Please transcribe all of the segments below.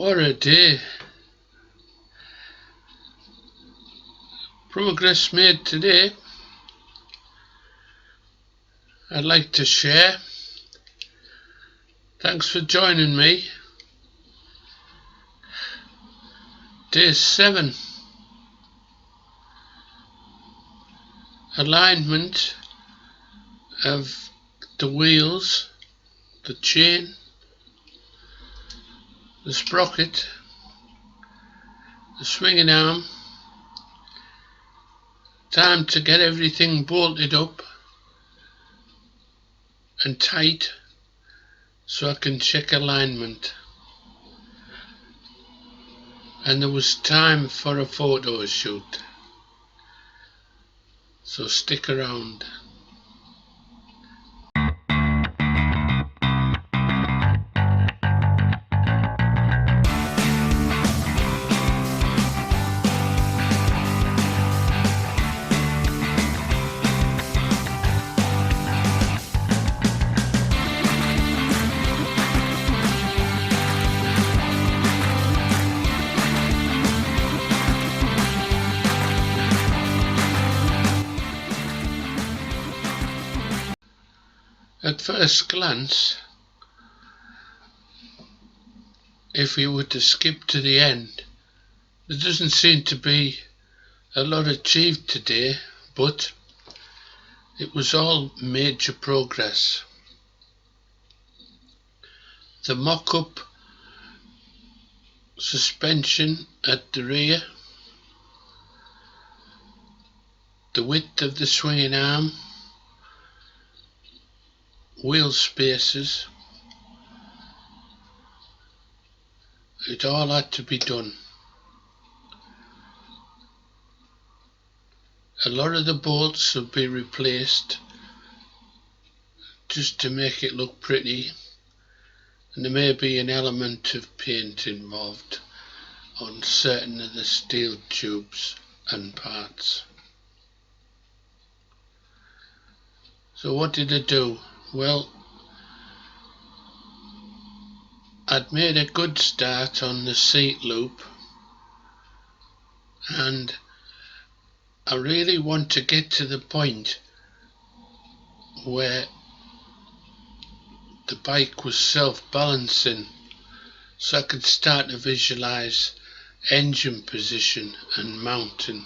What a day. Progress made today. I'd like to share. Thanks for joining me. Day 7. Alignment of the wheels, the chain, the sprocket, the swinging arm. Time to get everything bolted up and tight so I can check alignment. And there was time for a photo shoot, so stick around. At first glance, if we were to skip to the end, there doesn't seem to be a lot achieved today, but it was all major progress. The mock-up suspension at the rear, the width of the swinging arm, wheel spacers, it all had to be done. A lot of the bolts will be replaced just to make it look pretty, and there may be an element of paint involved on certain of the steel tubes and parts. So what did I do? Well, I'd made a good start on the seat loop, and I really want to get to the point where the bike was self-balancing, so I could start to visualize engine position and mounting.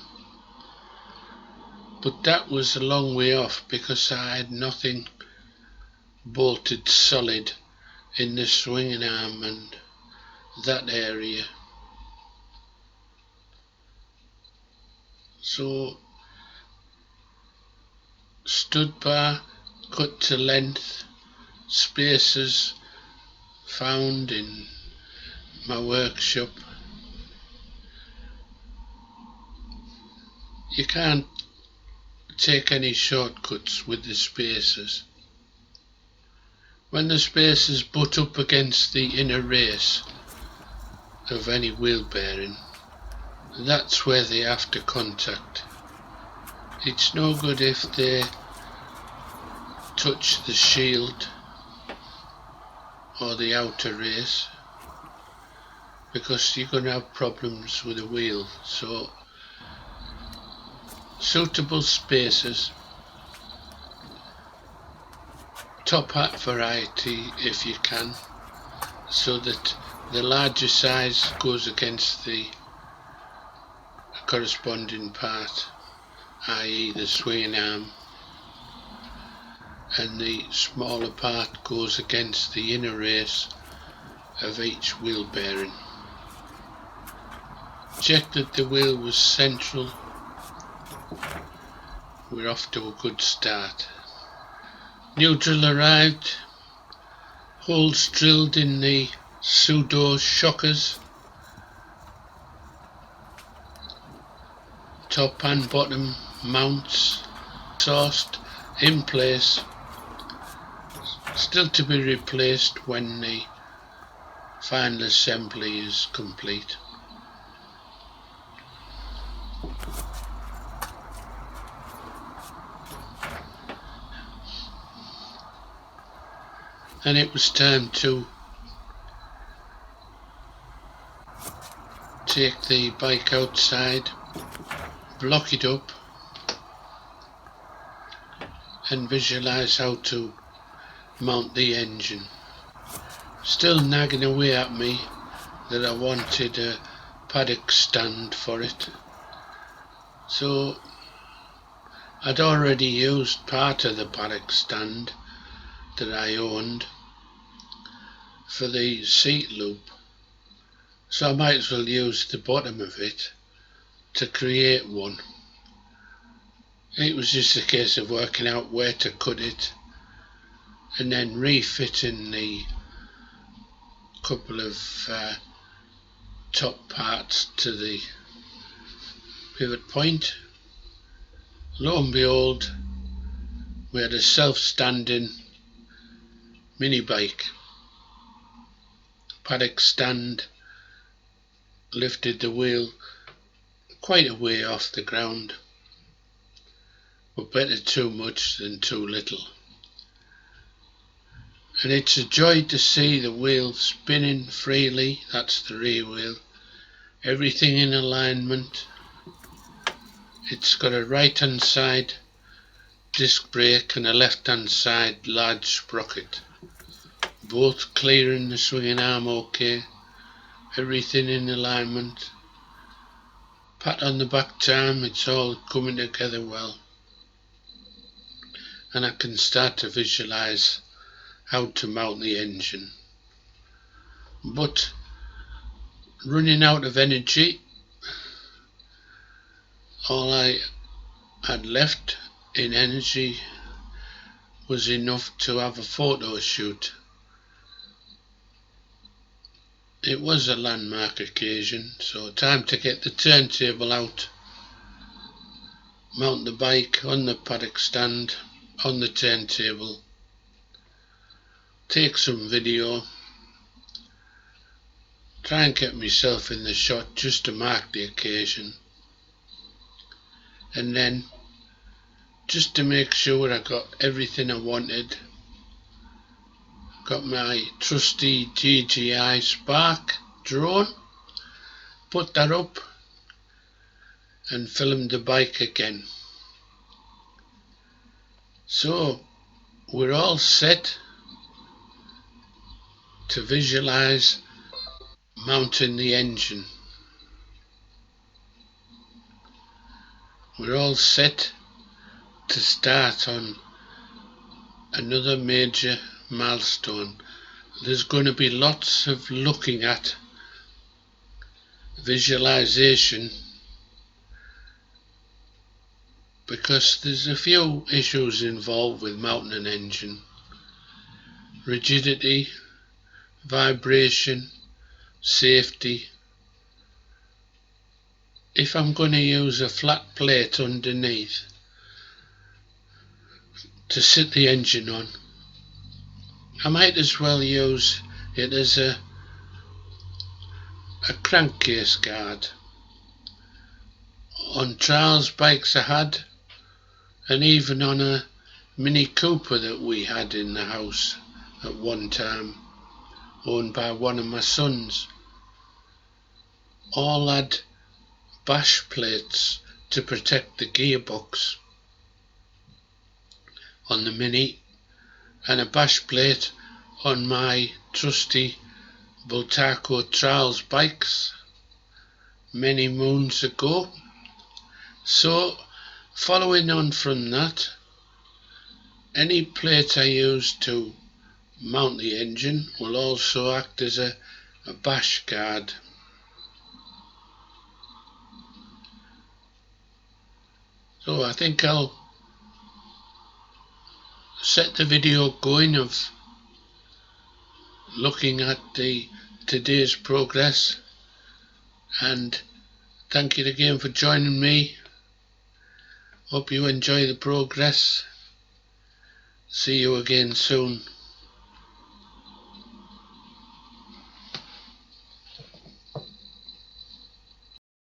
But that was a long way off because I had nothing bolted solid in the swinging arm and that area. So stud bar cut to length, spacers found in my workshop. You can't take any shortcuts with the spacers. When the spacers butt up against the inner race of any wheel bearing, that's where they have to contact. It's no good if they touch the shield or the outer race, because you're going to have problems with the wheel. So suitable spacers, top hat variety if you can, so that the larger size goes against the corresponding part, i.e. the swinging arm, and the smaller part goes against the inner race of each wheel bearing. Check that the wheel was central. We're off to a good start. Neutral arrived, holes drilled in the pseudo shockers, top and bottom mounts sourced in place, still to be replaced when the final assembly is complete. And it was time to take the bike outside, block it up and visualise how to mount the engine. Still nagging away at me that I wanted a paddock stand for it. So I'd already used part of the paddock stand that I owned for the seat loop, so I might as well use the bottom of it to create one. It was just a case of working out where to cut it and then refitting the couple of top parts to the pivot point. Lo and behold, we had a self-standing mini bike. Paddock stand lifted the wheel quite a way off the ground, but better too much than too little. And it's a joy to see the wheel spinning freely. That's the rear wheel. Everything in alignment. It's got a right hand side disc brake and a left hand side large sprocket. Both clearing the swinging arm okay. Everything in alignment. Pat on the back time, it's all coming together well. And I can start to visualise how to mount the engine. But running out of energy, all I had left in energy was enough to have a photo shoot. It was a landmark occasion, so time to get the turntable out, mount the bike on the paddock stand on the turntable, take some video, try and get myself in the shot just to mark the occasion, and then just to make sure I got everything I wanted, got my trusty DJI Spark drone, put that up and filmed the bike again. So we're all set to visualize mounting the engine. We're all set to start on another major milestone. There's going to be lots of looking at visualization because there's a few issues involved with mounting an engine. Rigidity, vibration, safety. If I'm going to use a flat plate underneath to sit the engine on, I might as well use it as a crankcase guard. On trials bikes I had, and even on a Mini Cooper that we had in the house at one time, owned by one of my sons, all had bash plates to protect the gearbox on the Mini, and a bash plate on my trusty Bultaco Trials bikes many moons ago. So following on from that, any plate I use to mount the engine will also act as a bash guard. So I think I'll set the video going of looking at today's progress, and thank you again for joining me. Hope you enjoy the progress. See you again soon.